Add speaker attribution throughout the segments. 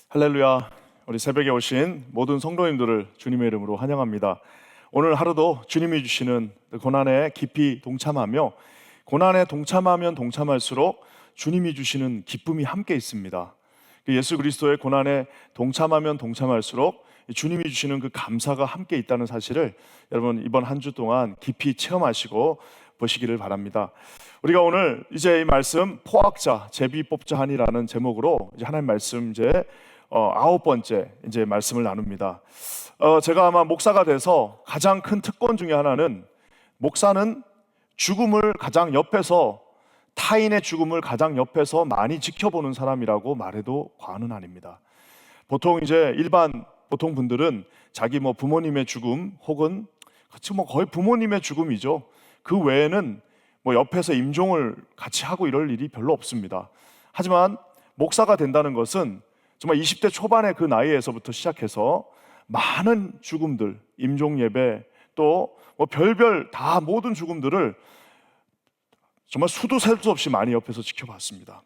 Speaker 1: 할렐루야. 우리 새벽에 오신 모든 성도님들을 주님의 이름으로 환영합니다. 오늘 하루도 주님이 주시는 고난에 깊이 동참하며, 고난에 동참하면 동참할수록 주님이 주시는 기쁨이 함께 있습니다. 예수 그리스도의 고난에 동참하면 동참할수록 주님이 주시는 그 감사가 함께 있다는 사실을 여러분 이번 한 주 동안 깊이 체험하시고 보시기를 바랍니다. 우리가 오늘 이제 이 말씀 포악자 제비 뽑자 하니라는 제목으로 이제 하나님 말씀 이제 9번째 이제 말씀을 나눕니다. 제가 아마 목사가 돼서 가장 큰 특권 중에 하나는, 목사는 죽음을 가장 옆에서, 타인의 죽음을 가장 옆에서 많이 지켜보는 사람이라고 말해도 과언은 아닙니다. 보통 이제 일반 보통 분들은 자기 부모님의 죽음 혹은 같이 거의 부모님의 죽음이죠. 그 외에는 옆에서 임종을 같이 하고 이럴 일이 별로 없습니다. 하지만 목사가 된다는 것은 정말 20대 초반의 그 나이에서부터 시작해서 많은 죽음들, 임종 예배, 또 별별 다 모든 죽음들을 정말 수도 셀 수 없이 많이 옆에서 지켜봤습니다.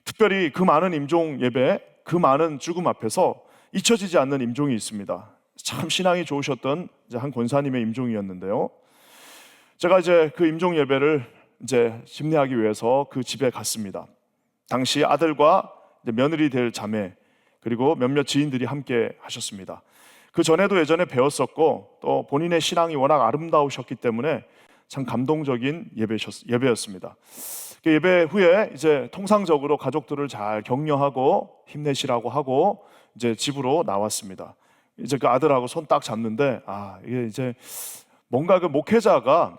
Speaker 1: 특별히 그 많은 임종 예배, 그 많은 죽음 앞에서 잊혀지지 않는 임종이 있습니다. 참 신앙이 좋으셨던 한 권사님의 임종이었는데요. 제가 이제 그 임종 예배를 이제 심리하기 위해서 그 집에 갔습니다. 당시 아들과 며느리 될 자매, 그리고 몇몇 지인들이 함께 하셨습니다. 그 전에도 예전에 배웠었고, 또 본인의 신앙이 워낙 아름다우셨기 때문에 참 감동적인 예배였습니다. 그 예배 후에 이제 통상적으로 가족들을 잘 격려하고 힘내시라고 하고 이제 집으로 나왔습니다. 이제 그 아들하고 손 딱 잡는데, 이게 이제 뭔가 그 목회자가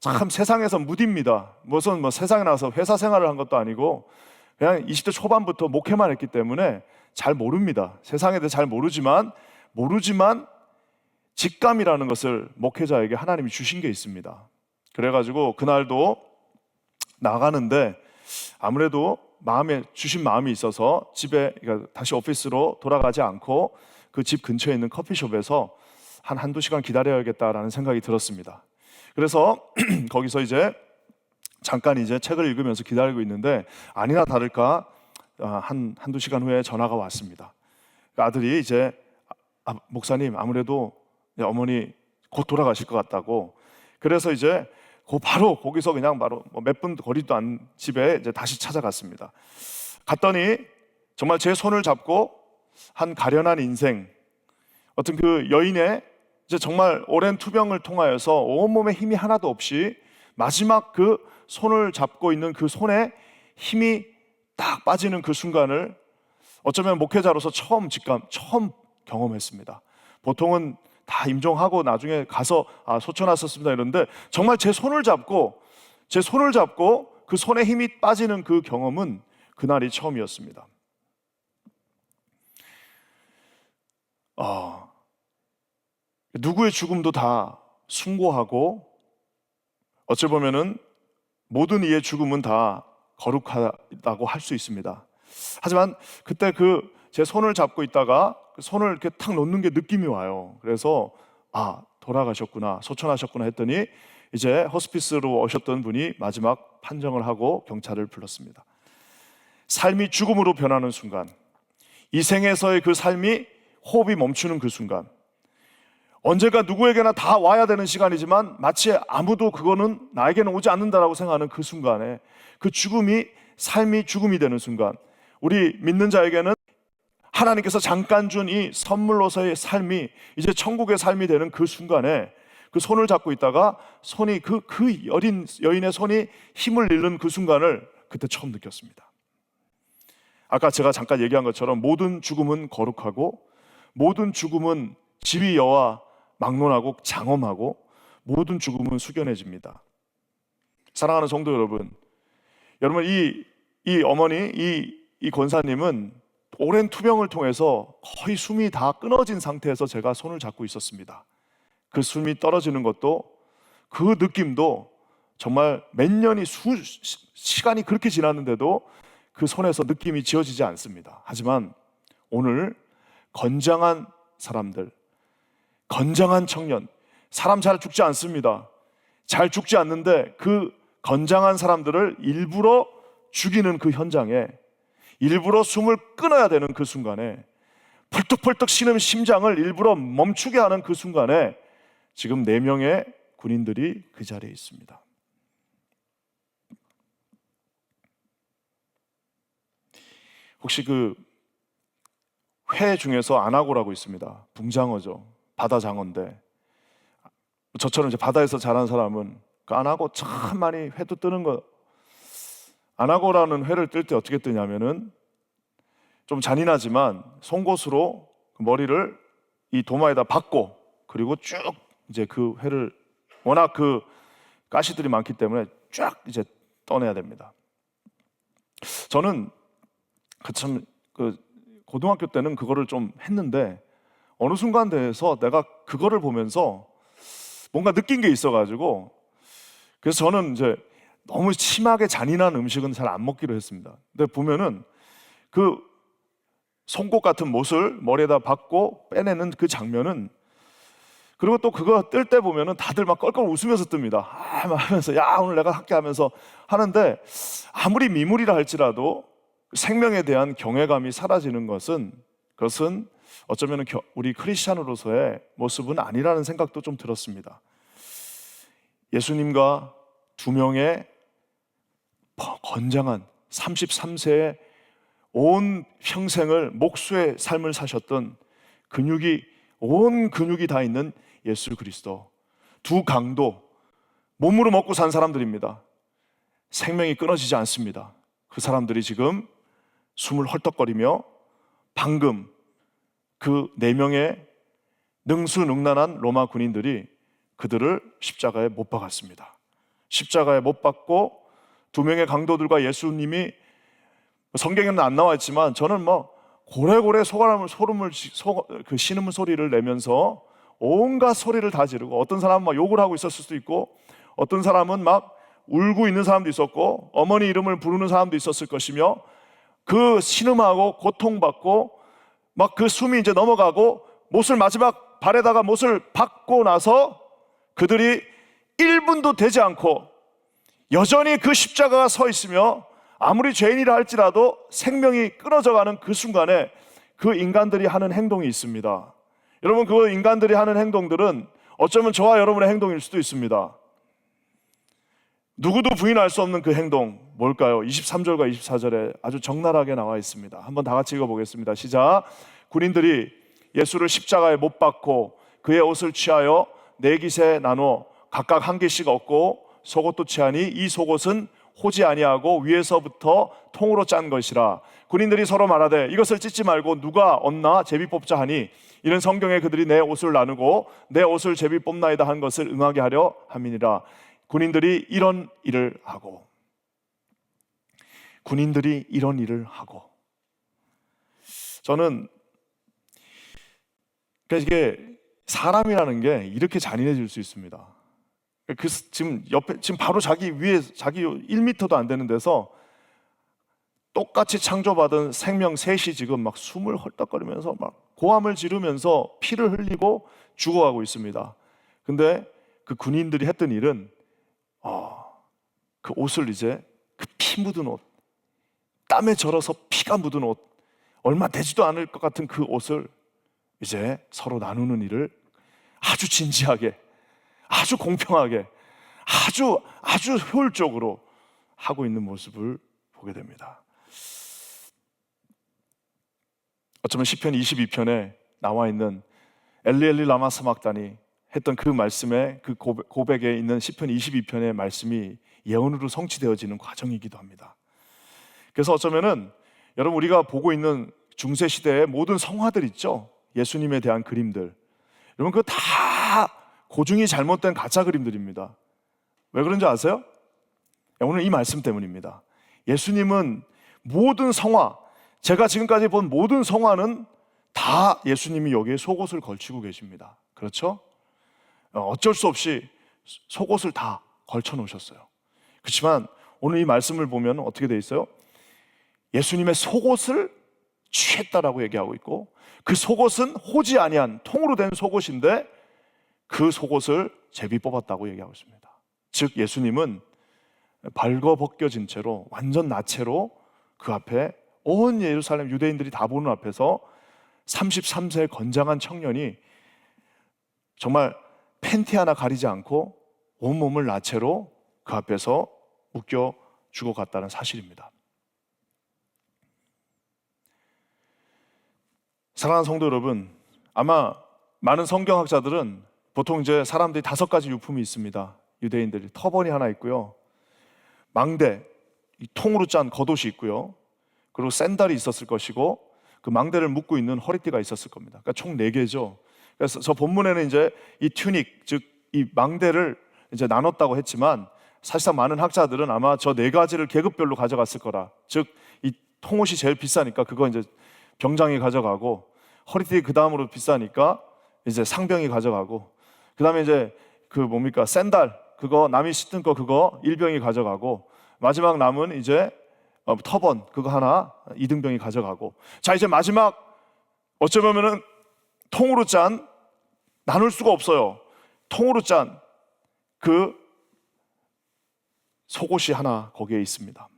Speaker 1: 참 세상에서 무딥니다. 무슨 세상에 나와서 회사 생활을 한 것도 아니고 그냥 20대 초반부터 목회만 했기 때문에 잘 모릅니다. 세상에 대해 잘 모르지만 직감이라는 것을 목회자에게 하나님이 주신 게 있습니다. 그래가지고 그날도 나가는데 아무래도 마음에 주신 마음이 있어서 집에, 그러니까 다시 오피스로 돌아가지 않고 그 집 근처에 있는 커피숍에서 한두 시간 기다려야겠다라는 생각이 들었습니다. 그래서 거기서 이제 잠깐 이제 책을 읽으면서 기다리고 있는데 아니나 다를까 한두 시간 후에 전화가 왔습니다. 아들이 이제 목사님, 아무래도 어머니 곧 돌아가실 것 같다고. 그래서 이제 바로 거기서 그냥 바로 몇 분 거리도 안 집에 이제 다시 찾아갔습니다. 갔더니 정말 제 손을 잡고 한 가련한 인생, 어떤 그 여인의 이제 정말 오랜 투병을 통하여서 온몸에 힘이 하나도 없이 마지막 그 손을 잡고 있는 그 손에 힘이 딱 빠지는 그 순간을 어쩌면 목회자로서 처음 경험했습니다. 보통은 다 임종하고 나중에 가서 소천하셨습니다 이러는데, 정말 제 손을 잡고 그 손에 힘이 빠지는 그 경험은 그날이 처음이었습니다. 누구의 죽음도 다 숭고하고, 어찌 보면은 모든 이의 죽음은 다 거룩하다고 할 수 있습니다. 하지만 그때 제 손을 잡고 있다가 그 손을 이렇게 탁 놓는 게 느낌이 와요. 그래서 돌아가셨구나, 소천하셨구나 했더니 이제 호스피스로 오셨던 분이 마지막 판정을 하고 경찰을 불렀습니다. 삶이 죽음으로 변하는 순간, 이 생에서의 그 삶이 호흡이 멈추는 그 순간, 언제가 누구에게나 다 와야 되는 시간이지만 마치 아무도 그거는 나에게는 오지 않는다라고 생각하는 그 순간에, 그 삶이 죽음이 되는 순간, 우리 믿는 자에게는 하나님께서 잠깐 준 이 선물로서의 삶이 이제 천국의 삶이 되는 그 순간에, 그 손을 잡고 있다가 손이 그 어린 여인의 손이 힘을 잃는 그 순간을 그때 처음 느꼈습니다. 아까 제가 잠깐 얘기한 것처럼 모든 죽음은 거룩하고, 모든 죽음은 지위 여와 막론하고 장엄하고, 모든 죽음은 숙연해집니다. 사랑하는 성도 여러분, 이 어머니, 이 권사님은 오랜 투병을 통해서 거의 숨이 다 끊어진 상태에서 제가 손을 잡고 있었습니다. 그 숨이 떨어지는 것도, 그 느낌도 정말 몇 년이 시간이 그렇게 지났는데도 그 손에서 느낌이 지워지지 않습니다. 하지만 오늘 건장한 사람들, 건장한 청년, 사람 잘 죽지 않습니다. 잘 죽지 않는데 그 건장한 사람들을 일부러 죽이는 그 현장에 일부러 숨을 끊어야 되는 그 순간에, 펄떡펄떡 쉬는 심장을 일부러 멈추게 하는 그 순간에 지금 4명의 군인들이 그 자리에 있습니다. 혹시 그 회 중에서 아나고라고 있습니다. 붕장어죠. 바다 장어인데, 저처럼 이제 바다에서 자란 사람은 그 아나고 참 많이 회도 뜨는 거. 아나고라는 회를 뜰 때 어떻게 뜨냐면은 좀 잔인하지만 송곳으로 그 머리를 이 도마에다 박고, 그리고 쭉 이제 그 회를, 워낙 그 가시들이 많기 때문에 쫙 이제 떠내야 됩니다. 저는 그 고등학교 때는 그거를 좀 했는데 어느 순간 돼서 내가 그거를 보면서 뭔가 느낀 게 있어가지고, 그래서 저는 이제 너무 심하게 잔인한 음식은 잘 안 먹기로 했습니다. 근데 보면은 그 송곳 같은 못을 머리에다 박고 빼내는 그 장면은, 그리고 또 그거 뜰 때 보면은 다들 막 껄껄 웃으면서 뜹니다. 막 하면서 야 오늘 내가 할게 하면서 하는데, 아무리 미물이라 할지라도 생명에 대한 경외감이 사라지는 것은, 그것은 어쩌면 우리 크리스찬으로서의 모습은 아니라는 생각도 좀 들었습니다. 예수님과 2명의 건장한 33세의 온 평생을 목수의 삶을 사셨던 온 근육이 다 있는 예수 그리스도, 2 강도, 몸으로 먹고 산 사람들입니다. 생명이 끊어지지 않습니다. 그 사람들이 지금 숨을 헐떡거리며 방금 그 4명의 능수능란한 로마 군인들이 그들을 십자가에 못 박았습니다. 십자가에 못 박고 2명의 강도들과 예수님이, 성경에는 안 나와 있지만 저는 뭐 고래고래 소름을 그 신음 소리를 내면서 온갖 소리를 다 지르고, 어떤 사람은 막 욕을 하고 있었을 수도 있고, 어떤 사람은 막 울고 있는 사람도 있었고, 어머니 이름을 부르는 사람도 있었을 것이며, 그 신음하고 고통받고 막 그 숨이 이제 넘어가고 못을 마지막 발에다가 못을 박고 나서 그들이 1분도 되지 않고 여전히 그 십자가가 서 있으며, 아무리 죄인이라 할지라도 생명이 끊어져가는 그 순간에 그 인간들이 하는 행동이 있습니다. 여러분, 그 인간들이 하는 행동들은 어쩌면 저와 여러분의 행동일 수도 있습니다. 누구도 부인할 수 없는 그 행동 뭘까요? 23절과 24절에 아주 적나라하게 나와 있습니다. 한번 다 같이 읽어보겠습니다. 시작. 군인들이 예수를 십자가에 못 박고 그의 옷을 취하여 4깃에 나눠 각각 1개씩 얻고 속옷도 취하니 이 속옷은 호지 아니하고 위에서부터 통으로 짠 것이라. 군인들이 서로 말하되 이것을 찢지 말고 누가 얻나 제비 뽑자 하니, 이는 성경에 그들이 내 옷을 나누고 내 옷을 제비 뽑나이다 한 것을 응하게 하려 함이니라. 군인들이 이런 일을 하고, 저는 그러니까 이게 사람이라는 게 이렇게 잔인해질 수 있습니다. 지금 바로 자기 위에, 자기 1m도 안 되는 데서 똑같이 창조받은 생명 셋이 지금 막 숨을 헐떡거리면서 막 고함을 지르면서 피를 흘리고 죽어가고 있습니다. 근데 그 군인들이 했던 일은 그 옷을, 이제 그 피 묻은 옷, 땀에 절어서 피가 묻은 옷, 얼마 되지도 않을 것 같은 그 옷을 이제 서로 나누는 일을 아주 진지하게, 아주 공평하게, 아주 효율적으로 하고 있는 모습을 보게 됩니다. 어쩌면 시편 22편에 나와 있는 엘리 엘리 라마 사막다니 했던 그 말씀에, 그 고백에 있는 시편 22편의 말씀이 예언으로 성취되어지는 과정이기도 합니다. 그래서 어쩌면은 여러분, 우리가 보고 있는 중세 시대의 모든 성화들 있죠, 예수님에 대한 그림들, 여러분 그거 다 고증이 잘못된 가짜 그림들입니다. 왜 그런지 아세요? 오늘 이 말씀 때문입니다. 예수님은 모든 성화, 제가 지금까지 본 모든 성화는 다 예수님이 여기에 속옷을 걸치고 계십니다. 그렇죠? 어쩔 수 없이 속옷을 다 걸쳐 놓으셨어요. 그렇지만 오늘 이 말씀을 보면 어떻게 돼 있어요? 예수님의 속옷을 취했다라고 얘기하고 있고, 그 속옷은 호지 아니한 통으로 된 속옷인데 그 속옷을 제비 뽑았다고 얘기하고 있습니다. 즉 예수님은 발거벗겨진 채로, 완전 나체로 그 앞에 온 예루살렘 유대인들이 다 보는 앞에서 33세 건장한 청년이 정말 팬티 하나 가리지 않고 온몸을 나체로 그 앞에서 묶여 죽어갔다는 사실입니다. 사랑하는 성도 여러분, 아마 많은 성경학자들은 보통 이제 사람들이 5가지 유품이 있습니다. 유대인들이 터번이 하나 있고요, 망대, 이 통으로 짠 겉옷이 있고요, 그리고 샌들이 있었을 것이고, 그 망대를 묶고 있는 허리띠가 있었을 겁니다. 그러니까 총 4개죠. 그래서 저 본문에는 이제 이 튜닉, 즉 이 망대를 이제 나눴다고 했지만, 사실상 많은 학자들은 아마 저 4가지를 계급별로 가져갔을 거라. 즉 이 통옷이 제일 비싸니까 그거 이제 병장이 가져가고, 허리띠 그 다음으로 비싸니까 이제 상병이 가져가고, 그 다음에 이제 그 뭡니까 샌들, 그거 남이 신던 거 그거 일병이 가져가고, 마지막 남은 이제 터번 그거 하나 이등병이 가져가고, 자 이제 마지막 어쩌면은 통으로 짠, 나눌 수가 없어요, 통으로 짠 그 속옷이 하나 거기에 있습니다.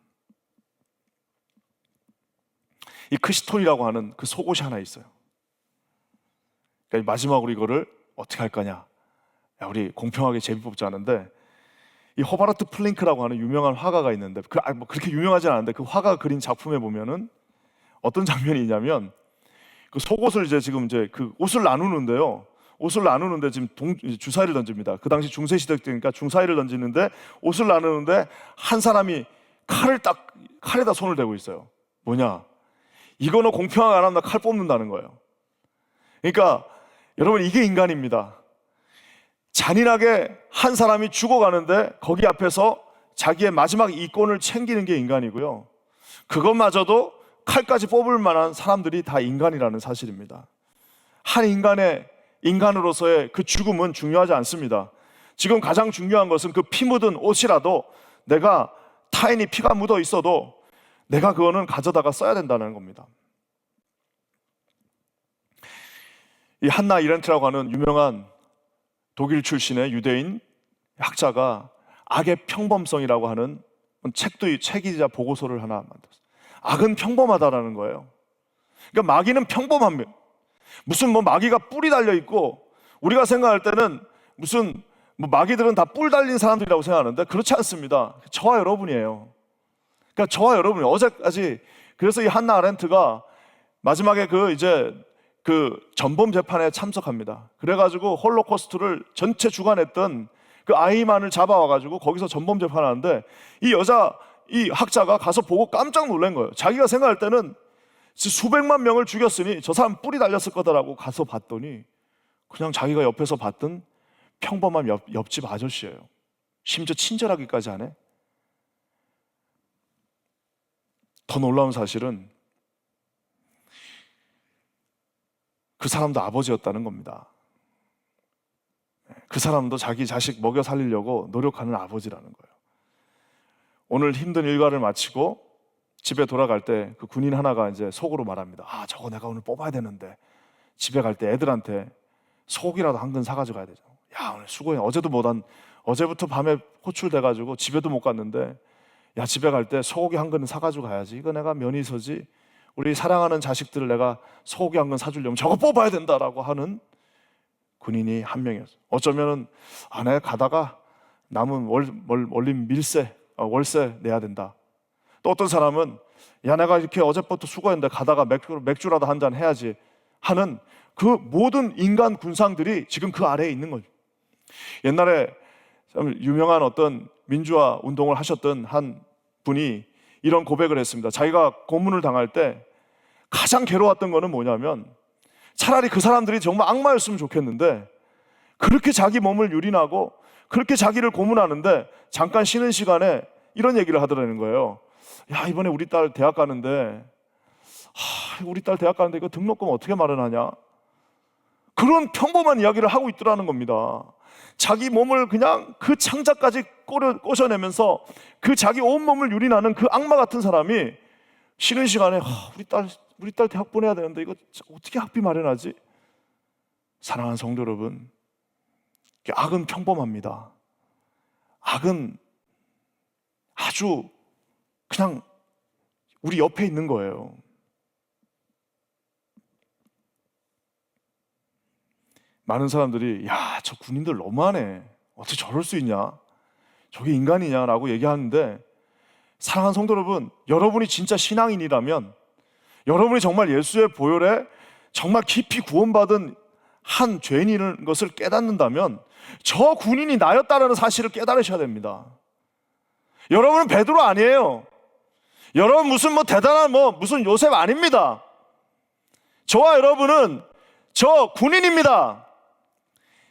Speaker 1: 이 크시톤이라고 하는 그 속옷이 하나 있어요. 그러니까 마지막으로 이거를 어떻게 할 거냐, 야, 우리 공평하게 제비 뽑자는데, 이 호바르트 플링크라고 하는 유명한 화가가 있는데, 뭐 그렇게 유명하진 않은데 그 화가가 그린 작품에 보면은 어떤 장면이 있냐면, 그 속옷을 이제 지금 이제 그 옷을 나누는데요, 옷을 나누는데 지금 주사위를 던집니다. 그 당시 중세시대 때니까 중사위를 던지는데, 옷을 나누는데 한 사람이 칼에다 손을 대고 있어요. 뭐냐, 이거는 공평하게 안 하면 나 칼 뽑는다는 거예요. 그러니까 여러분, 이게 인간입니다. 잔인하게 한 사람이 죽어가는데 거기 앞에서 자기의 마지막 이권을 챙기는 게 인간이고요, 그것마저도 칼까지 뽑을 만한 사람들이 다 인간이라는 사실입니다. 한 인간으로서의 그 죽음은 중요하지 않습니다. 지금 가장 중요한 것은 그 피 묻은 옷이라도, 내가 타인이 피가 묻어 있어도 내가 그거는 가져다가 써야 된다는 겁니다. 이 한나 이렌트라고 하는 유명한 독일 출신의 유대인 학자가 악의 평범성이라고 하는 책이자 보고서를 하나 만들었어요. 악은 평범하다라는 거예요. 그러니까 마귀는 평범합니다. 무슨 뭐 마귀가 뿔이 달려 있고, 우리가 생각할 때는 무슨 뭐 마귀들은 다 뿔 달린 사람들이라고 생각하는데 그렇지 않습니다. 저와 여러분이에요. 그러니까 저와 여러분이 어제까지, 그래서 이 한나 아렌트가 마지막에 그 전범 재판에 참석합니다. 그래가지고 홀로코스트를 전체 주관했던 그 아이만을 잡아와가지고 거기서 전범 재판하는데, 이 학자가 가서 보고 깜짝 놀란 거예요. 자기가 생각할 때는 수백만 명을 죽였으니 저 사람 뿔이 달렸을 거다라고 가서 봤더니 그냥 자기가 옆에서 봤던 평범한 옆집 아저씨예요. 심지어 친절하기까지 하네. 더 놀라운 사실은 그 사람도 아버지였다는 겁니다. 그 사람도 자기 자식 먹여 살리려고 노력하는 아버지라는 거예요. 오늘 힘든 일과를 마치고 집에 돌아갈 때 그 군인 하나가 이제 속으로 말합니다. 아, 저거 내가 오늘 뽑아야 되는데 집에 갈 때 애들한테 속이라도 한 근 사가지고 가야 되죠. 야, 오늘 수고해. 어제부터 밤에 호출돼가지고 집에도 못 갔는데, 야, 집에 갈 때 소고기 한 근은 사가지고 가야지. 이거 내가 면이서지, 우리 사랑하는 자식들을 내가 소고기 한 근 사주려면 저거 뽑아야 된다라고 하는 군인이 한 명이었어요. 어쩌면은 내가 가다가 남은 월림 월세 내야 된다. 또 어떤 사람은 야, 내가 이렇게 어제부터 수고했는데 가다가 맥주라도 한 잔 해야지 하는, 그 모든 인간 군상들이 지금 그 아래에 있는 거죠. 옛날에 유명한 어떤 민주화 운동을 하셨던 한 분이 이런 고백을 했습니다. 자기가 고문을 당할 때 가장 괴로웠던 거는 뭐냐면, 차라리 그 사람들이 정말 악마였으면 좋겠는데 그렇게 자기 몸을 유린하고 그렇게 자기를 고문하는데 잠깐 쉬는 시간에 이런 얘기를 하더라는 거예요. 야, 이번에 우리 딸 대학 가는데 이거 등록금 어떻게 마련하냐? 그런 평범한 이야기를 하고 있더라는 겁니다. 자기 몸을 그냥 그 창자까지 꼬셔내면서 그 자기 온몸을 유린하는 그 악마 같은 사람이 쉬는 시간에 우리 딸 대학 보내야 되는데 이거 어떻게 학비 마련하지? 사랑하는 성도 여러분, 악은 평범합니다. 악은 아주 그냥 우리 옆에 있는 거예요. 많은 사람들이 야, 저 군인들 너무하네, 어떻게 저럴 수 있냐, 저게 인간이냐라고 얘기하는데, 사랑하는 성도 여러분, 여러분이 진짜 신앙인이라면, 여러분이 정말 예수의 보혈에 정말 깊이 구원받은 한 죄인인 것을 깨닫는다면 저 군인이 나였다는 사실을 깨달으셔야 됩니다. 여러분은 베드로 아니에요. 여러분 무슨 대단한 무슨 요셉 아닙니다. 저와 여러분은 저 군인입니다.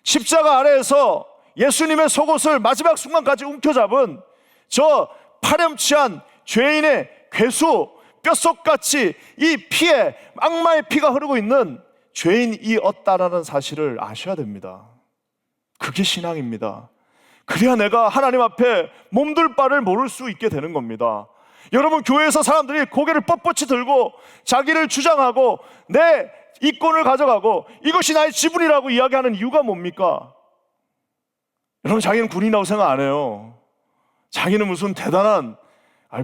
Speaker 1: 십자가 아래에서 예수님의 속옷을 마지막 순간까지 움켜잡은 저 파렴치한 죄인의 괴수, 뼛속같이 이 피에 악마의 피가 흐르고 있는 죄인이었다라는 사실을 아셔야 됩니다. 그게 신앙입니다. 그래야 내가 하나님 앞에 몸둘 바를 모를 수 있게 되는 겁니다. 여러분, 교회에서 사람들이 고개를 뻣뻣이 들고 자기를 주장하고 내 이권을 가져가고 이것이 나의 지분이라고 이야기하는 이유가 뭡니까? 여러분, 자기는 군인이라고 생각 안 해요. 자기는 무슨 대단한,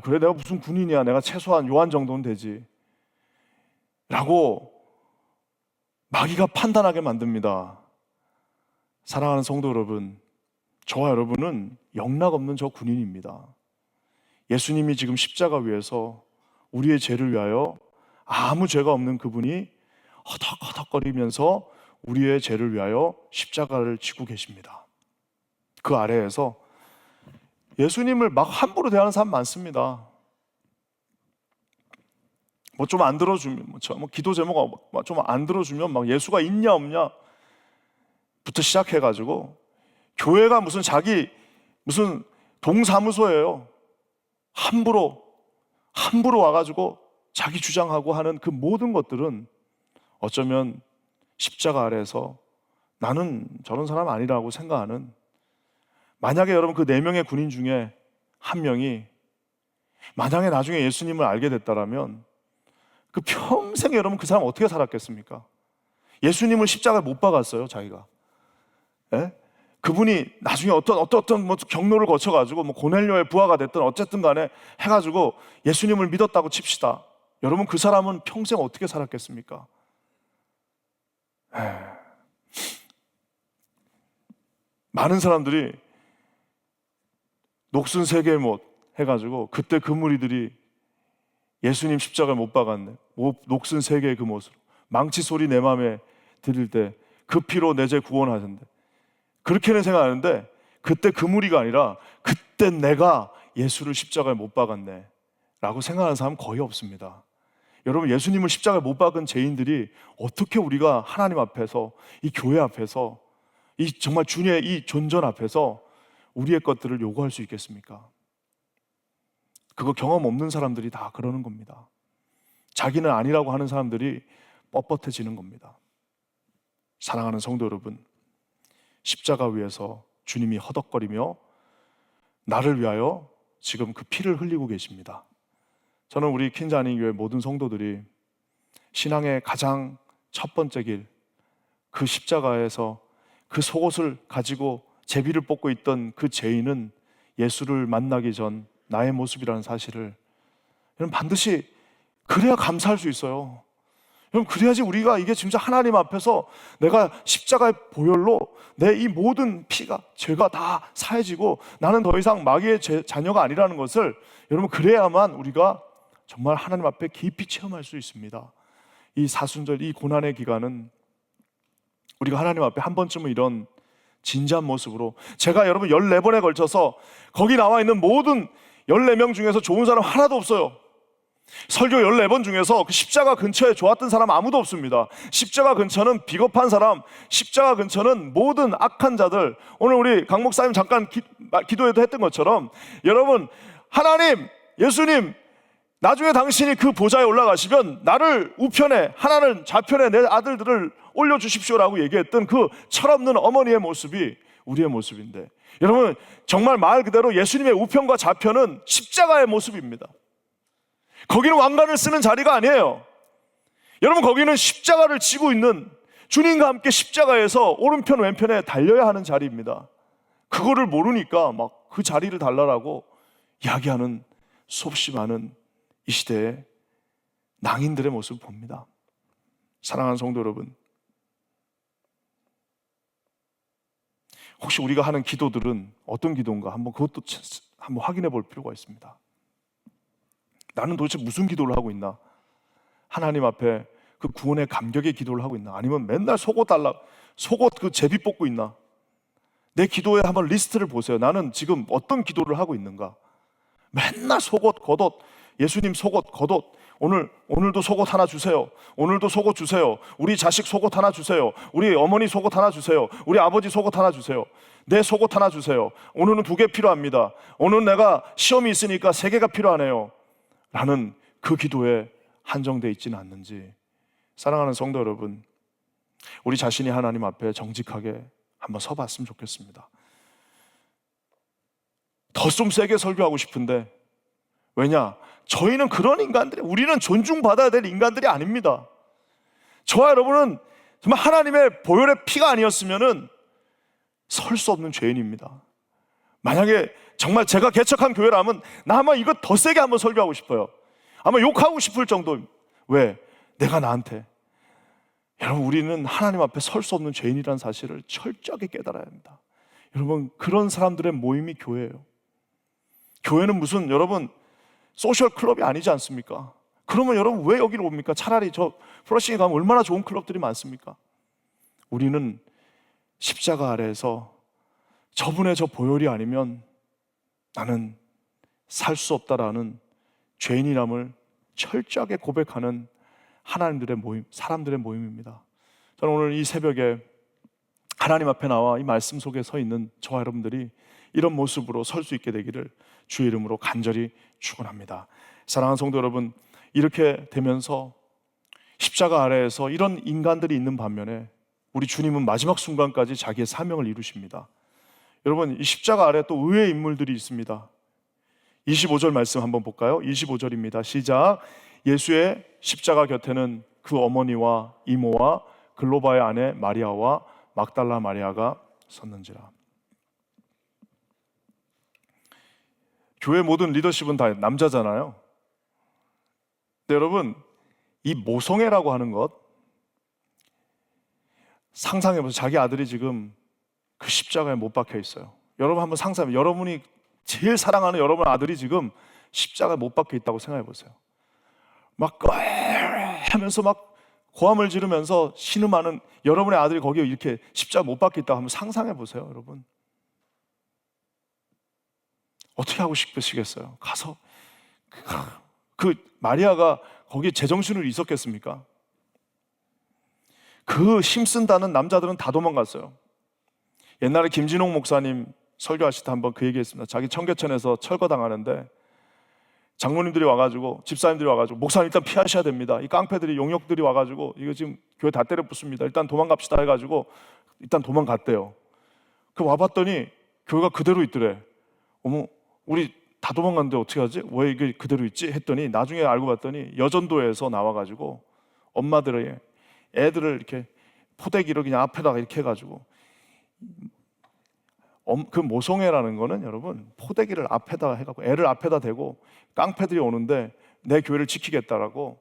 Speaker 1: 그래 내가 무슨 군인이야, 내가 최소한 요한 정도는 되지 라고 마귀가 판단하게 만듭니다. 사랑하는 성도 여러분, 저와 여러분은 영락없는 저 군인입니다. 예수님이 지금 십자가 위에서 우리의 죄를 위하여 아무 죄가 없는 그분이 허덕허덕거리면서 우리의 죄를 위하여 십자가를 지고 계십니다. 그 아래에서 예수님을 막 함부로 대하는 사람 많습니다. 좀 안 들어주면, 기도 제목 좀 안 들어주면 막 예수가 있냐 없냐 부터 시작해가지고, 교회가 무슨 동사무소예요. 함부로 와가지고 자기 주장하고 하는 그 모든 것들은 어쩌면 십자가 아래에서 나는 저런 사람 아니라고 생각하는, 만약에 여러분 그 4명의 군인 중에 한 명이 만약에 나중에 예수님을 알게 됐다라면 그 평생 여러분 그 사람 어떻게 살았겠습니까? 예수님을 십자가에 못 박았어요, 자기가. 예? 그분이 나중에 어떤 경로를 거쳐가지고 고넬료의 부하가 됐든 어쨌든 간에 해가지고 예수님을 믿었다고 칩시다. 여러분, 그 사람은 평생 어떻게 살았겠습니까? 많은 사람들이 녹슨 세계의 못 해가지고 그때 그 무리들이 예수님 십자가에 못 박았네, 녹슨 세계의 그 못으로 망치 소리 내 맘에 들릴 때 그 피로 내 죄 구원하셨는데, 그렇게는 생각하는데 그때 그 무리가 아니라 그때 내가 예수를 십자가에 못 박았네 라고 생각하는 사람은 거의 없습니다. 여러분, 예수님을 십자가에 못 박은 죄인들이 어떻게 우리가 하나님 앞에서, 이 교회 앞에서, 이 정말 주님의 이 존전 앞에서 우리의 것들을 요구할 수 있겠습니까? 그거 경험 없는 사람들이 다 그러는 겁니다. 자기는 아니라고 하는 사람들이 뻣뻣해지는 겁니다. 사랑하는 성도 여러분, 십자가 위에서 주님이 허덕거리며 나를 위하여 지금 그 피를 흘리고 계십니다. 저는 우리 퀸자니 교회 모든 성도들이 신앙의 가장 첫 번째 길, 그 십자가에서 그 속옷을 가지고 제비를 뽑고 있던 그 죄인은 예수를 만나기 전 나의 모습이라는 사실을 여러분 반드시 그래야 감사할 수 있어요. 여러분, 그래야지 우리가 이게 진짜 하나님 앞에서 내가 십자가의 보혈로 내 이 모든 피가, 죄가 다 사해지고 나는 더 이상 마귀의 자녀가 아니라는 것을, 여러분 그래야만 우리가 정말 하나님 앞에 깊이 체험할 수 있습니다. 이 사순절, 이 고난의 기간은 우리가 하나님 앞에 한 번쯤은 이런 진지한 모습으로, 제가 여러분 14번에 걸쳐서 거기 나와 있는 모든 14명 중에서 좋은 사람 하나도 없어요. 설교 14번 중에서 그 십자가 근처에 좋았던 사람 아무도 없습니다. 십자가 근처는 비겁한 사람, 십자가 근처는 모든 악한 자들. 오늘 우리 강 목사님 잠깐 기도에도 했던 것처럼, 여러분, 하나님, 예수님, 나중에 당신이 그 보좌에 올라가시면 나를 우편에, 하나는 좌편에 내 아들들을 올려주십시오라고 얘기했던 그 철없는 어머니의 모습이 우리의 모습인데, 여러분 정말 말 그대로 예수님의 우편과 좌편은 십자가의 모습입니다. 거기는 왕관을 쓰는 자리가 아니에요. 여러분, 거기는 십자가를 지고 있는, 주님과 함께 십자가에서 오른편 왼편에 달려야 하는 자리입니다. 그거를 모르니까 막 그 자리를 달라라고 이야기하는 수없이 많은 이 시대의 낭인들의 모습을 봅니다. 사랑하는 성도 여러분, 혹시 우리가 하는 기도들은 어떤 기도인가 그것도 한번 확인해 볼 필요가 있습니다. 나는 도대체 무슨 기도를 하고 있나? 하나님 앞에 그 구원의 감격의 기도를 하고 있나? 아니면 맨날 속옷 그 제비 뽑고 있나? 내 기도에 한번 리스트를 보세요. 나는 지금 어떤 기도를 하고 있는가? 맨날 속옷, 겉옷, 예수님 속옷, 겉옷, 오늘도 속옷 하나 주세요. 오늘도 속옷 주세요. 우리 자식 속옷 하나 주세요. 우리 어머니 속옷 하나 주세요. 우리 아버지 속옷 하나 주세요. 내 속옷 하나 주세요. 오늘은 2개 필요합니다. 오늘 내가 시험이 있으니까 3개가 필요하네요. 라는 그 기도에 한정되어 있지는 않는지, 사랑하는 성도 여러분, 우리 자신이 하나님 앞에 정직하게 한번 서봤으면 좋겠습니다. 더 좀 세게 설교하고 싶은데, 왜냐? 저희는 그런 인간들이, 우리는 존중받아야 될 인간들이 아닙니다. 저와 여러분은 정말 하나님의 보혈의 피가 아니었으면 설 수 없는 죄인입니다. 만약에 정말 제가 개척한 교회라면 나 아마 이거 더 세게 한번 설교하고 싶어요. 아마 욕하고 싶을 정도. 왜? 내가 나한테. 여러분, 우리는 하나님 앞에 설 수 없는 죄인이라는 사실을 철저하게 깨달아야 합니다. 여러분, 그런 사람들의 모임이 교회예요. 교회는 무슨, 여러분, 소셜 클럽이 아니지 않습니까? 그러면 여러분 왜 여기로 옵니까? 차라리 저 플러싱에 가면 얼마나 좋은 클럽들이 많습니까? 우리는 십자가 아래에서 저분의 저 보혈이 아니면 나는 살 수 없다라는 죄인이람을 철저하게 고백하는 하나님들의 모임, 사람들의 모임입니다. 저는 오늘 이 새벽에 하나님 앞에 나와 이 말씀 속에 서 있는 저와 여러분들이 이런 모습으로 설 수 있게 되기를 주의 이름으로 간절히 축원합니다. 사랑하는 성도 여러분, 이렇게 되면서 십자가 아래에서 이런 인간들이 있는 반면에 우리 주님은 마지막 순간까지 자기의 사명을 이루십니다. 여러분, 이 십자가 아래 또 의외의 인물들이 있습니다. 25절 말씀 한번 볼까요? 25절입니다. 시작. 예수의 십자가 곁에는 그 어머니와 이모와 글로바의 아내 마리아와 막달라 마리아가 섰는지라. 교회 모든 리더십은 다 남자잖아요. 근데 여러분, 이 모성애라고 하는 것 상상해보세요. 자기 아들이 지금 그 십자가에 못 박혀 있어요. 여러분 한번 상상해보세요. 여러분이 제일 사랑하는 여러분 아들이 지금 십자가에 못 박혀 있다고 생각해보세요. 막 하면서 막 고함을 지르면서 신음하는 여러분의 아들이 거기에 이렇게 십자가 못 박혀 있다고 한번 상상해보세요. 여러분 어떻게 하고 싶으시겠어요? 가서 그 마리아가 거기에 제정신으로 있었겠습니까? 그 힘쓴다는 남자들은 다 도망갔어요. 옛날에 김진홍 목사님 설교하실 때 한번 그 얘기했습니다. 자기 청계천에서 철거당하는데 장로님들이 와가지고, 집사님들이 와가지고, 목사님 일단 피하셔야 됩니다. 이 깡패들이, 용역들이 와가지고 이거 지금 교회 다 때려 부숩니다. 일단 도망갑시다 해가지고 일단 도망갔대요. 그 와봤더니 교회가 그대로 있더래. 어머, 우리 다 도망갔는데 어떻게 하지? 왜 이게 그대로 있지? 했더니 나중에 알고 봤더니 여전도에서 나와가지고 엄마들의 애들을 이렇게 포대기로 그냥 앞에다가 이렇게 해가지고, 그 모성애라는 거는 여러분 포대기를 앞에다 해갖고 애를 앞에다 대고 깡패들이 오는데 내 교회를 지키겠다라고.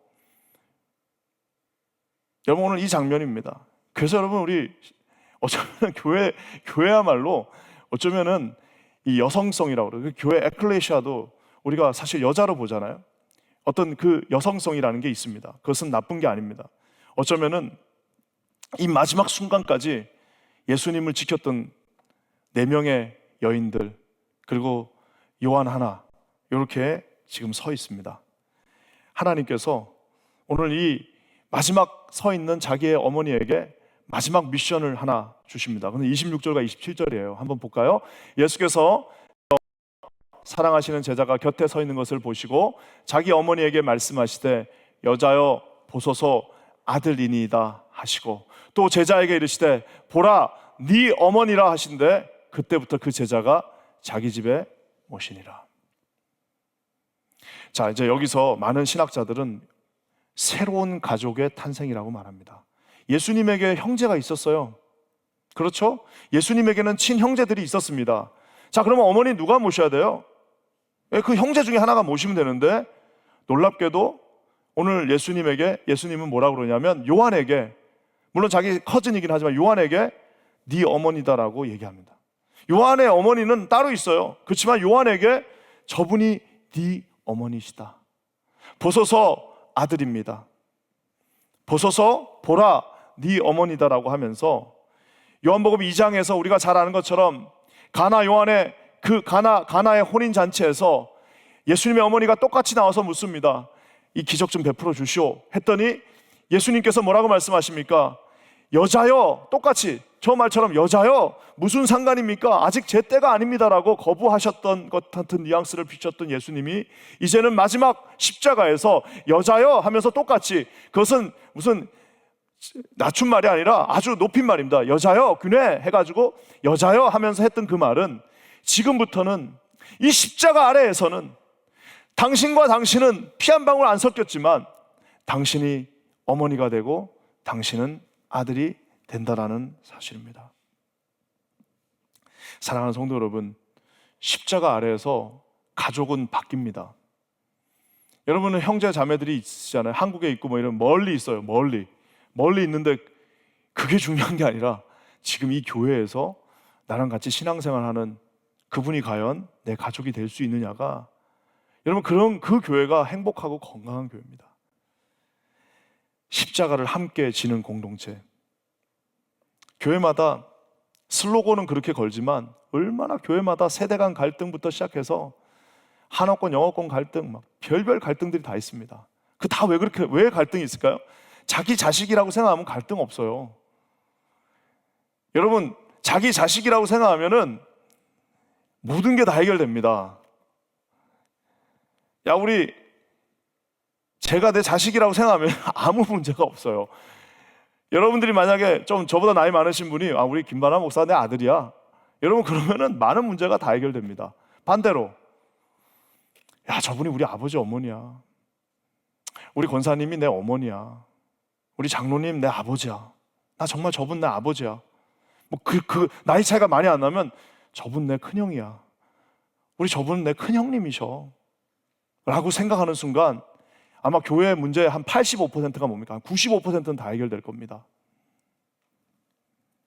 Speaker 1: 여러분 오늘 이 장면입니다. 그래서 여러분 우리 어쩌면 교회야말로 어쩌면은 이 여성성이라고 그래요. 교회 에클레시아도 우리가 사실 여자로 보잖아요. 어떤 그 여성성이라는 게 있습니다. 그것은 나쁜 게 아닙니다. 어쩌면은 이 마지막 순간까지 예수님을 지켰던 4명의 여인들, 그리고 요한 하나, 이렇게 지금 서 있습니다. 하나님께서 오늘 이 마지막 서 있는 자기의 어머니에게 마지막 미션을 하나 주십니다. 근데 26절과 27절이에요. 한번 볼까요? 예수께서 사랑하시는 제자가 곁에 서 있는 것을 보시고 자기 어머니에게 말씀하시되 여자여 보소서 아들이니이다 하시고, 또 제자에게 이르시되 보라 네 어머니라 하신대 그때부터 그 제자가 자기 집에 모시니라. 자, 이제 여기서 많은 신학자들은 새로운 가족의 탄생이라고 말합니다. 예수님에게 형제가 있었어요. 그렇죠? 예수님에게는 친형제들이 있었습니다. 자, 그러면 어머니 누가 모셔야 돼요? 그 형제 중에 하나가 모시면 되는데 놀랍게도 오늘 예수님은 뭐라고 그러냐면 요한에게, 물론 자기 커즌이긴 하지만 요한에게 네 어머니다라고 얘기합니다. 요한의 어머니는 따로 있어요. 그렇지만 요한에게 저분이 네 어머니시다. 보소서 아들입니다. 보소서 보라 네 어머니다라고 하면서 요한복음 2장에서 우리가 잘 아는 것처럼 가나의 혼인 잔치에서 예수님의 어머니가 똑같이 나와서 묻습니다. 이 기적 좀 베풀어 주시오 했더니 예수님께서 뭐라고 말씀하십니까? 여자여, 똑같이 저 말처럼 여자여 무슨 상관입니까? 아직 제 때가 아닙니다라고 거부하셨던 것 같은 뉘앙스를 비췄던 예수님이 이제는 마지막 십자가에서 여자여 하면서 똑같이, 그것은 무슨 낮춘 말이 아니라 아주 높인 말입니다. 여자여 그네 해가지고 여자여 하면서 했던 그 말은 지금부터는 이 십자가 아래에서는 당신과 당신은 피 한 방울 안 섞였지만 당신이 어머니가 되고 당신은 아들이 된다라는 사실입니다. 사랑하는 성도 여러분, 십자가 아래에서 가족은 바뀝니다. 여러분은 형제 자매들이 있으시잖아요. 한국에 있고 뭐 이런 멀리 있어요. 멀리 있는데 그게 중요한 게 아니라 지금 이 교회에서 나랑 같이 신앙생활하는 그분이 과연 내 가족이 될 수 있느냐가, 여러분 그런 그 교회가 행복하고 건강한 교회입니다. 십자가를 함께 지는 공동체. 교회마다 슬로건은 그렇게 걸지만 얼마나 교회마다 세대 간 갈등부터 시작해서 한어권 영어권 갈등, 막 별별 갈등들이 다 있습니다. 그 다 왜 갈등이 있을까요? 자기 자식이라고 생각하면 갈등 없어요. 여러분 자기 자식이라고 생각하면은 모든 게 다 해결됩니다. 제가 내 자식이라고 생각하면 아무 문제가 없어요. 여러분들이 만약에 좀 저보다 나이 많으신 분이 우리 김반환 목사 내 아들이야, 여러분 그러면은 많은 문제가 다 해결됩니다. 반대로 저분이 우리 아버지 어머니야, 우리 권사님이 내 어머니야, 우리 장로님 내 아버지야, 나 정말 저분 내 아버지야, 뭐 그 나이 차이가 많이 안 나면 저분 내 큰형이야, 우리 저분 내 큰형님이셔 라고 생각하는 순간 아마 교회 문제의 한 85%가 뭡니까? 한 95%는 다 해결될 겁니다.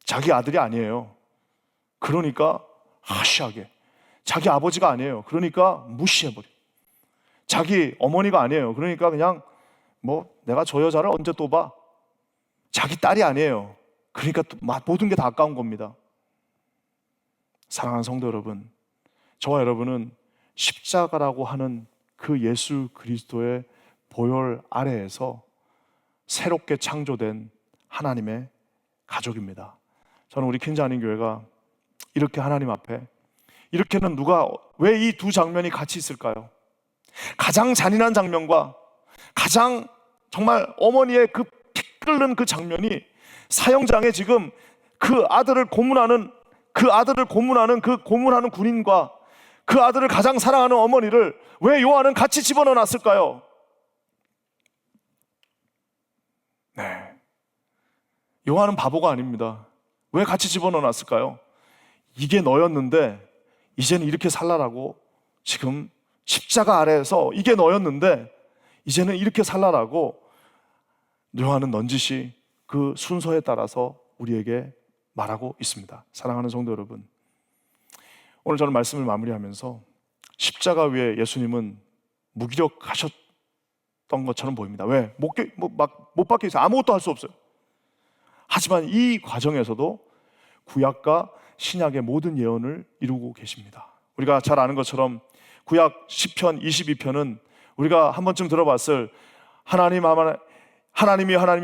Speaker 1: 자기 아들이 아니에요. 그러니까 하시하게. 자기 아버지가 아니에요. 그러니까 무시해버려. 자기 어머니가 아니에요. 그러니까 그냥 내가 저 여자를 언제 또 봐. 자기 딸이 아니에요. 그러니까 모든 게 다 아까운 겁니다. 사랑하는 성도 여러분, 저와 여러분은 십자가라고 하는 그 예수 그리스도의 보혈 아래에서 새롭게 창조된 하나님의 가족입니다. 저는 우리 퀸자님 교회가 이렇게 하나님 앞에, 이렇게는 왜 이 두 장면이 같이 있을까요? 가장 잔인한 장면과 가장 정말 어머니의 그 피 끓는 그 장면이 사형장에 지금 그 아들을 고문하는 군인과 그 아들을 가장 사랑하는 어머니를 왜 요한은 같이 집어넣어 놨을까요? 네, 요한은 바보가 아닙니다. 왜 같이 집어넣어 놨을까요? 이게 너였는데 이제는 이렇게 살라라고, 지금 십자가 아래에서 이게 너였는데 이제는 이렇게 살라라고 요한은 넌지시 그 순서에 따라서 우리에게 말하고 있습니다. 사랑하는 성도 여러분, 오늘 저는 말씀을 마무리하면서 십자가 위에 예수님은 무기력하셨던 것처럼 보입니다. 왜? 못 박혀 있어요. 아무것도 할 수 없어요. 하지만 이 과정에서도 구약과 신약의 모든 예언을 이루고 계십니다. 우리가 잘 아는 것처럼 구약 10편, 22편은 우리가 한 번쯤 들어봤을 하나님이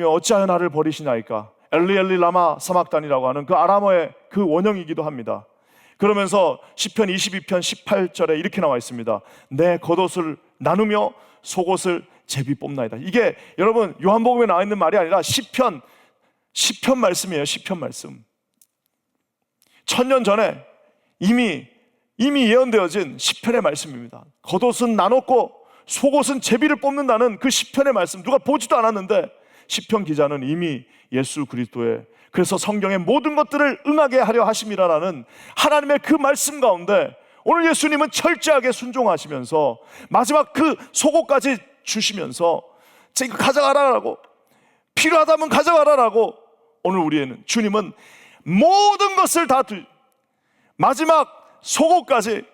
Speaker 1: 어찌하여 나를 버리시나이까, 엘리 엘리 라마 사막단이라고 하는 그 아람어의 그 원형이기도 합니다. 그러면서 시편 22편 18절에 이렇게 나와 있습니다. 내 겉옷을 나누며 속옷을 제비 뽑나이다. 이게 여러분 요한복음에 나와 있는 말이 아니라 시편 말씀이에요. 시편 말씀. 1000년 전에 이미 예언되어진 시편의 말씀입니다. 겉옷은 나눴고 속옷은 제비를 뽑는다는 그 시편의 말씀, 누가 보지도 않았는데 시편 기자는 이미 예수 그리스도의, 그래서 성경의 모든 것들을 응하게 하려 하심이라는 하나님의 그 말씀 가운데 오늘 예수님은 철저하게 순종하시면서 마지막 그 속옷까지 주시면서 이거 가져가라라고, 필요하다면 가져가라라고, 오늘 우리에는 주님은 모든 것을 다 마지막 속옷까지,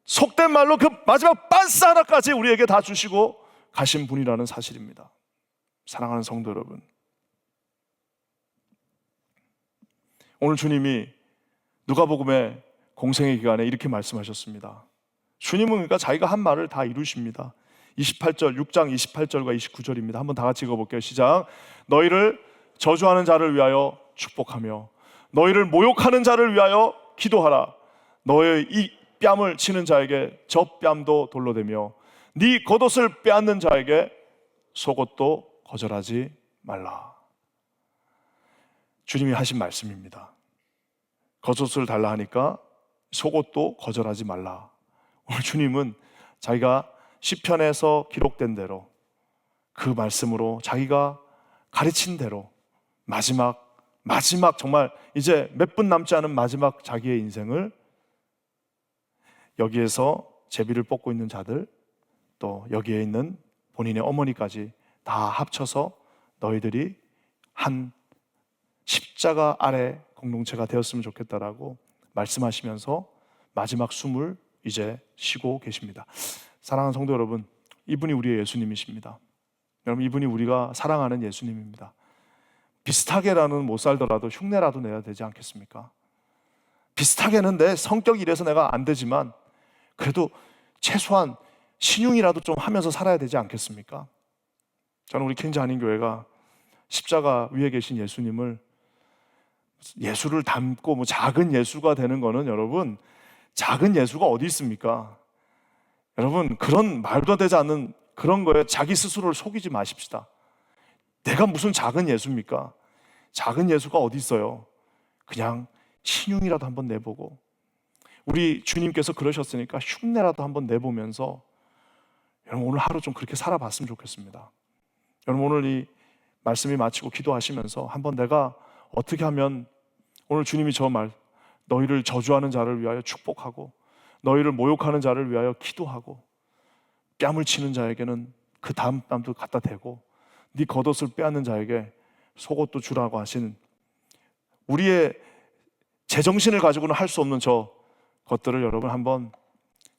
Speaker 1: 속된 말로 그 마지막 빤스 하나까지 우리에게 다 주시고 가신 분이라는 사실입니다. 사랑하는 성도 여러분, 오늘 주님이 누가복음의 공생의 기간에 이렇게 말씀하셨습니다. 주님은 그러니까 자기가 한 말을 다 이루십니다. 28절, 6장 28절과 29절입니다. 한번 다 같이 읽어볼게요. 시작. 너희를 저주하는 자를 위하여 축복하며 너희를 모욕하는 자를 위하여 기도하라. 너의 이 뺨을 치는 자에게 저 뺨도 돌로 대며 네 겉옷을 빼앗는 자에게 속옷도 거절하지 말라. 주님이 하신 말씀입니다. 겉옷을 달라 하니까 속옷도 거절하지 말라. 오늘 주님은 자기가 시편에서 기록된 대로 그 말씀으로 자기가 가르친 대로 마지막 정말 이제 몇 분 남지 않은 마지막 자기의 인생을 여기에서 제비를 뽑고 있는 자들, 또 여기에 있는 본인의 어머니까지 다 합쳐서 너희들이 한 십자가 아래 공동체가 되었으면 좋겠다라고 말씀하시면서 마지막 숨을 이제 쉬고 계십니다. 사랑하는 성도 여러분, 이분이 우리의 예수님이십니다. 여러분, 이분이 우리가 사랑하는 예수님입니다. 비슷하게라는 못 살더라도 흉내라도 내야 되지 않겠습니까? 비슷하게는 내 성격이 이래서 내가 안 되지만 그래도 최소한 신용이라도 좀 하면서 살아야 되지 않겠습니까? 저는 우리 킹자 한인교회가 십자가 위에 계신 예수님을 예수를 담고 뭐 작은 예수가 되는 거는, 여러분, 작은 예수가 어디 있습니까? 여러분, 그런 말도 되지 않는 그런 거에 자기 스스로를 속이지 마십시다. 내가 무슨 작은 예수입니까? 작은 예수가 어디 있어요? 그냥 신용이라도 한번 내보고, 우리 주님께서 그러셨으니까 흉내라도 한번 내보면서 여러분 오늘 하루 좀 그렇게 살아봤으면 좋겠습니다. 여러분, 오늘 이 말씀이 마치고 기도하시면서 한번 내가 어떻게 하면 오늘 주님이 저 말, 너희를 저주하는 자를 위하여 축복하고 너희를 모욕하는 자를 위하여 기도하고 뺨을 치는 자에게는 그 다음 뺨도 갖다 대고 네 겉옷을 빼앗는 자에게 속옷도 주라고 하신, 우리의 제정신을 가지고는 할 수 없는 저 것들을 여러분 한번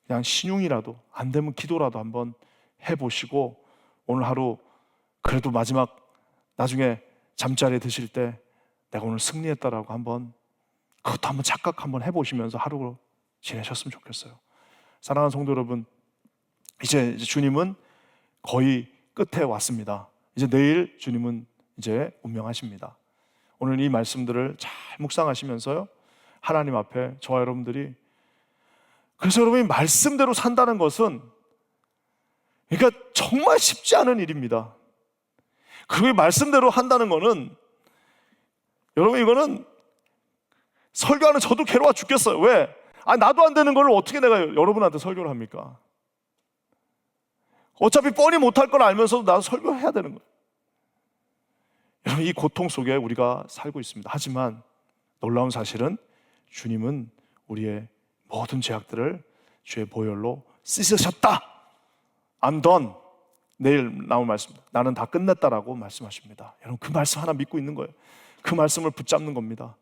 Speaker 1: 그냥 신용이라도, 안 되면 기도라도 한번 해보시고 오늘 하루 그래도 마지막 나중에 잠자리에 드실 때 내가 오늘 승리했다라고 한번 그것도 한번 착각 한번 해보시면서 하루 지내셨으면 좋겠어요. 사랑하는 성도 여러분, 이제 주님은 거의 끝에 왔습니다. 이제 내일 주님은 이제 운명하십니다. 오늘 이 말씀들을 잘 묵상하시면서요, 하나님 앞에 저와 여러분들이, 그래서 여러분이 말씀대로 산다는 것은 그러니까 정말 쉽지 않은 일입니다. 그리고 말씀대로 한다는 거는, 여러분, 이거는 설교하는 저도 괴로워 죽겠어요. 왜? 나도 안 되는 걸 어떻게 내가 여러분한테 설교를 합니까? 어차피 뻔히 못할 걸 알면서도 나도 설교해야 되는 거예요. 여러분, 이 고통 속에 우리가 살고 있습니다. 하지만 놀라운 사실은 주님은 우리의 모든 죄악들을 주의 보혈로 씻으셨다. I'm done. 내일 나올 말씀, 나는 다 끝냈다라고 말씀하십니다. 여러분, 그 말씀 하나 믿고 있는 거예요. 그 말씀을 붙잡는 겁니다.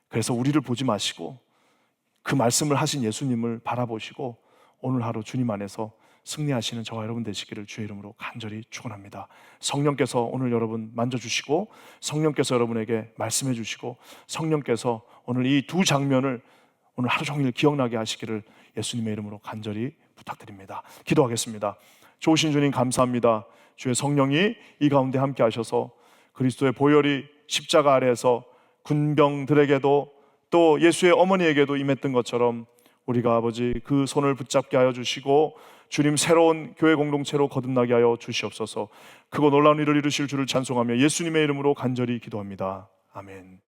Speaker 1: 그래서 우리를 보지 마시고 그 말씀을 하신 예수님을 바라보시고 오늘 하루 주님 안에서 승리하시는 저와 여러분 되시기를 주의 이름으로 간절히 축원합니다. 성령께서 오늘 여러분 만져주시고, 성령께서 여러분에게 말씀해 주시고, 성령께서 오늘 이 두 장면을 오늘 하루 종일 기억나게 하시기를 예수님의 이름으로 간절히 부탁드립니다. 기도하겠습니다. 좋으신 주님, 감사합니다. 주의 성령이 이 가운데 함께 하셔서 그리스도의 보혈이 십자가 아래에서 군병들에게도 또 예수의 어머니에게도 임했던 것처럼 우리가 아버지 그 손을 붙잡게 하여 주시고 주님 새로운 교회 공동체로 거듭나게 하여 주시옵소서. 크고 놀라운 일을 이루실 주를 찬송하며 예수님의 이름으로 간절히 기도합니다. 아멘.